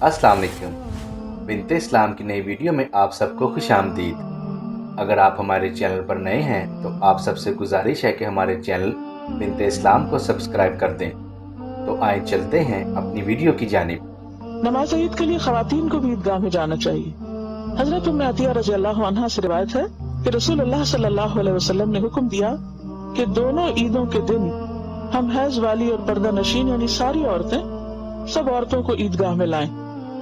अस्सलाम वालेकुम। बिन्ते इस्लाम की नई वीडियो में आप सबको खुश आमदीद। अगर आप हमारे चैनल पर नए हैं तो आप सबसे गुजारिश है कि हमारे चैनल बिन्ते इस्लाम को सब्सक्राइब कर दें। तो आए चलते हैं अपनी वीडियो की जानिब। नमाज ईद के लिए खवातीन को भी ईदगाह में जाना चाहिए। हजरत उम्मे अतिया रज़ियल्लाहु अन्हा से रिवायत है कि रसूलुल्लाह सल्लल्लाहु अलैहि वसल्लम ने हुक्म दिया कि दोनों ईदों के दिन हम हैज वाली और पर्दा नशीन यानी सारी औरतें सब औरतों को ईदगाह में लाएं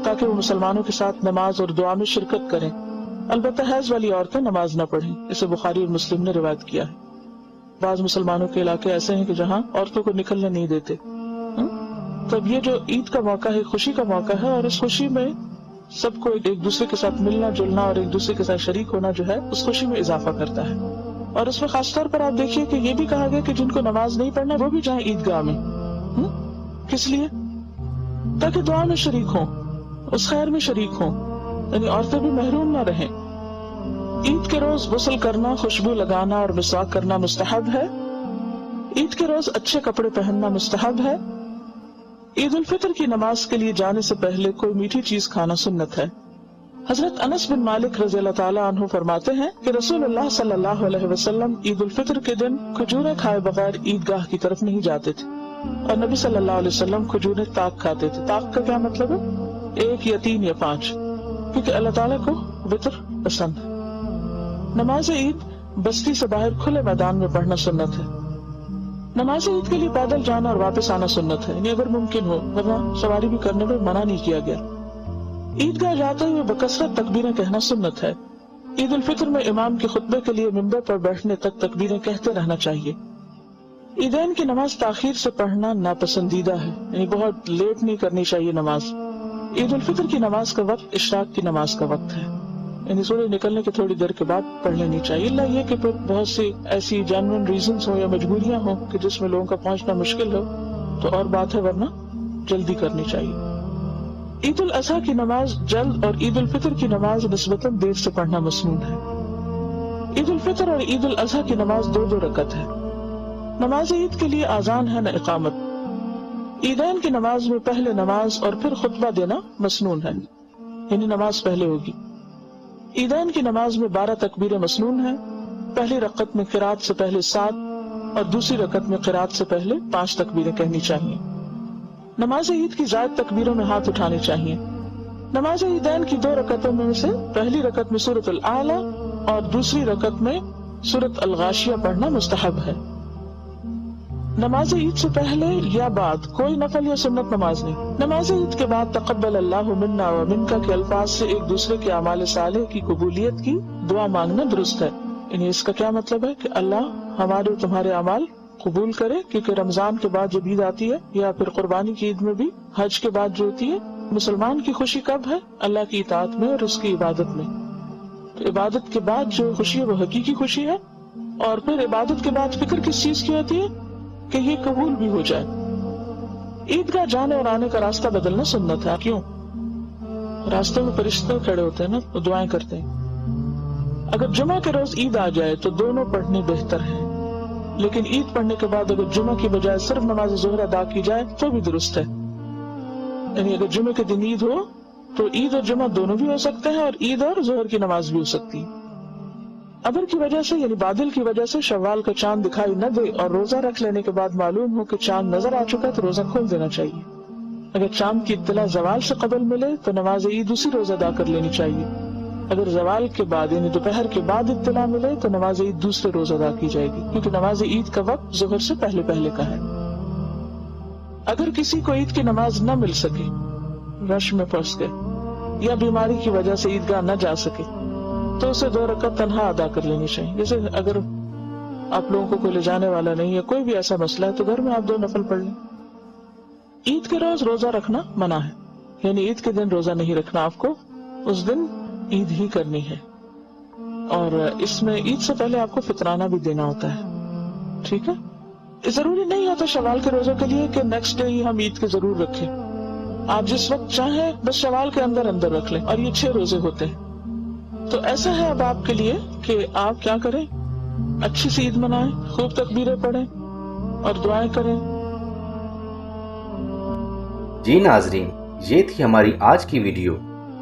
ताकि वो मुसलमानों के साथ नमाज और दुआ में शिरकत करें। अलबत्ता हैज वाली औरतें नमाज न पढ़ें। इसे बुखारी और मुस्लिम ने रिवायत किया है। बाज मुसलमानों के इलाके ऐसे हैं कि जहाँ औरतों को निकलने नहीं देते। तब ये जो ईद का मौका है, खुशी का मौका है, और इस खुशी में सबको एक दूसरे के साथ मिलना जुलना और एक दूसरे के साथ शरीक होना जो है उस खुशी में इजाफा करता है। और इसमें खासतौर पर आप देखिए कि ये भी कहा गया कि जिनको नमाज नहीं पढ़ना वो भी जाएं ईदगाह में। किस लिए? ताकि दुआ में शरीक हों, उस खैर में शरीक हों, यानी औरतें भी महरूम न रहें। ईद के रोज गुस्ल करना, खुशबू लगाना और मिसवाक करना मुस्तहब है। ईद के रोज अच्छे कपड़े पहनना मुस्तहब है। ईद उल फितर की नमाज के लिए जाने से पहले कोई मीठी चीज खाना सुन्नत है। हजरत अनस बिन मालिक रज़ियल्लाहु ताला अन्हु फरमाते हैं कि रसूलुल्लाह सल्लल्लाहु अलैहि वसल्लम ईद उल फितर के दिन खजूरें खाए बगैर ईदगाह की तरफ नहीं जाते थे और नबी सल्लल्लाहु अलैहि वसल्लम खजूरें ताक खाते थे। ताक का क्या मतलब है? 1 या 3 या 5, क्योंकि अल्लाह ताला को वितर पसंद है। नमाज ईद बस्ती से बाहर खुले मैदान में पढ़ना सुन्नत है। नमाज ईद के लिए पैदल जाना और वापस आना सुन्नत है, अगर मुमकिन हो, वरना सवारी भी करने में मना नहीं किया गया। ईदगाह जाते हुए बकसरत तकबीरें कहना सुन्नत है। ईद उल फितर में इमाम के खुतबे के लिए मिंबर पर बैठने तक तकबीरें कहते रहना चाहिए। ईदैन की नमाज ताखीर से पढ़ना नापसंदीदा है, यानी बहुत लेट नहीं करनी चाहिए नमाज। ईद उल फितर की नमाज का वक्त इशराक की नमाज का वक्त है, यानी सूरज निकलने के थोड़ी देर के बाद पढ़ लेनी चाहिए। इल्ला ये कि फिर बहुत सी ऐसी जेन्युइन रीजंस हो या मजबूरियां हो कि जिसमें लोगों का पहुंचना मुश्किल हो तो और बात है, वरना जल्दी करनी चाहिए। ईद उल अज़हा की नमाज जल्द और ईद उल फितर की नमाज निस्बतन देर से पढ़ना मसनून है। ईद उल फितर और ईद उल अज़हा की नमाज 2-2 रकअत है। नमाज ईद के लिए आजान है न इकामत। ईदैन की नमाज में पहले नमाज और फिर खुतबा देना मसनून है, यानी नमाज पहले होगी। ईदैन की नमाज में 12 तकबीरें मसनून हैं। पहली रकत में क़िरात से पहले 7 और दूसरी रकत में क़िरात से पहले 5 तकबीरें कहनी चाहिए। नमाज ईद की ज़ायद तकबीरों में हाथ उठाने चाहिए। नमाज ईदैन की 2 रकतों में से पहली रकत में सूरत अल आला और दूसरी रकत में सूरत अल गाशिया पढ़ना मुस्तहब है। नमाज ईद से पहले या बाद कोई नफल या सुन्नत नमाज नहीं। नमाज ईद के बाद तक़ब्बल अल्लाहु मिन्ना व मिनका के अल्फाज से एक दूसरे के अमाल सालेह की कबूलियत की दुआ मांगना दुरुस्त है। यानी इसका क्या मतलब है कि अल्लाह हमारे और तुम्हारे अमाल कबूल करे, क्योंकि रमजान के बाद जब ईद आती है या फिर कुर्बानी की ईद में भी, हज के बाद जो होती है, मुसलमान की खुशी कब है? अल्लाह की इताअत में और उसकी इबादत में। तो इबादत के बाद जो खुशी है वो हकीकी खुशी है। और फिर इबादत के बाद फिक्र किस चीज की होती है? कि ये कबूल भी हो जाए। ईदगाह जाने और आने का रास्ता बदलना सुन्नत है। क्यों? रास्ते में फरिश्ते खड़े होते हैं ना, तो दुआएं करते हैं। अगर जुमा के रोज ईद आ जाए तो दोनों पढ़ने बेहतर है, लेकिन ईद पढ़ने के बाद अगर जुमा की बजाय सिर्फ नमाज ज़ोहर अदा की जाए तो भी दुरुस्त है। यानी अगर जुमे के दिन ईद हो तो ईद और जुमा दोनों भी हो सकते हैं और ईद और ज़ोहर की नमाज भी हो सकती है। अबर की वजह से यानी बादल की वजह से शव्वाल का चांद दिखाई न दे और रोजा रख लेने के बाद मालूम हो कि चांद नजर आ चुका है तो रोजा खोल देना चाहिए। अगर चांद की इत्तला जवाल से कबल मिले तो नमाज ईद उसी रोज अदा कर लेनी चाहिए। अगर जवाल के बाद यानी दोपहर के बाद इत्तला मिले तो नमाज ईद दूसरे रोज अदा की जाएगी, क्योंकि नमाज ईद का वक्त ज़ोहर से पहले पहले का है। अगर किसी को ईद की नमाज न मिल सके, रश में फंस गए या बीमारी की वजह से ईदगाह न जा सके, तो उसे 2 रकअत तन्हा अदा कर लेनी चाहिए। जैसे अगर आप लोगों को कोई ले जाने वाला नहीं है, कोई भी ऐसा मसला है, तो घर में आप 2 नफल पढ़ लें। ईद के रोज रोजा रखना मना है, यानी ईद के दिन रोजा नहीं रखना आपको, उस दिन ईद ही करनी है। और इसमें ईद से पहले आपको फितराना भी देना होता है, ठीक है? जरूरी नहीं होता शवाल के रोजे के लिए कि नेक्स्ट डे ही हम ईद के जरूर रखें। आप जिस वक्त चाहें बस शवाल के अंदर अंदर रख लें, और ये 6 रोजे होते हैं। तो ऐसा है अब आपके लिए कि आप क्या करें, अच्छी सी ईद मनाएं, खूब तकबीरें पढ़ें और दुआएं करें। जी नाजरीन, یہ تھی ہماری آج کی ویڈیو۔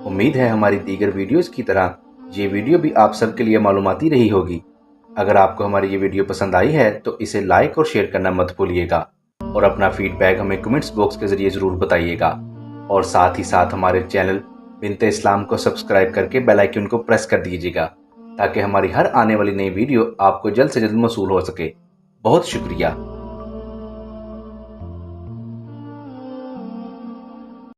امید ہے ہماری دیگر ویڈیوز کی طرح یہ ویڈیو بھی آپ سب کے لیے معلوماتی رہی ہوگی۔ اگر آپ کو ہماری یہ ویڈیو پسند آئی ہے تو اسے لائک اور شیئر کرنا مت بھولیے گا، اور اپنا فیڈ بیک ہمیں کمنٹس باکس کے ذریعے ضرور بتائیے گا، اور ساتھ ہی ساتھ ہمارے چینل بنت اسلام کو سبسکرائب کر کے بیل آئیکن کو پریس کر دیجیے گا تاکہ ہماری ہر آنے والی نئی ویڈیو آپ کو جلد سے جلد موصول ہو سکے۔ بہت شکریہ۔